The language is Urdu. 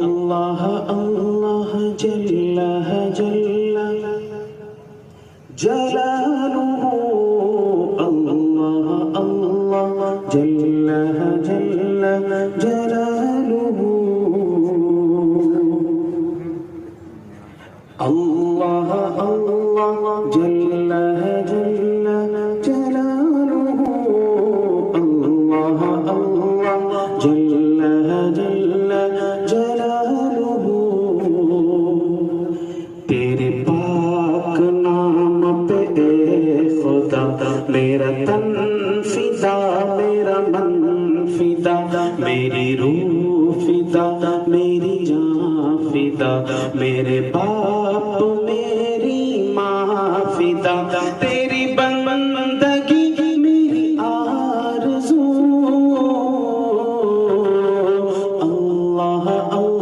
اللہ اللہ جل جل جلالہ، اللہ اللہ جل جل جلالہ، اللہ اللہ جل جل جلالہ، اللہ اللہ جل جل جلالہ، تیرے پاک نام پہ اے خدا میرا تن فدا، میرا من فدا، میری روح فدا، میری جان فدا، میرے باپ میں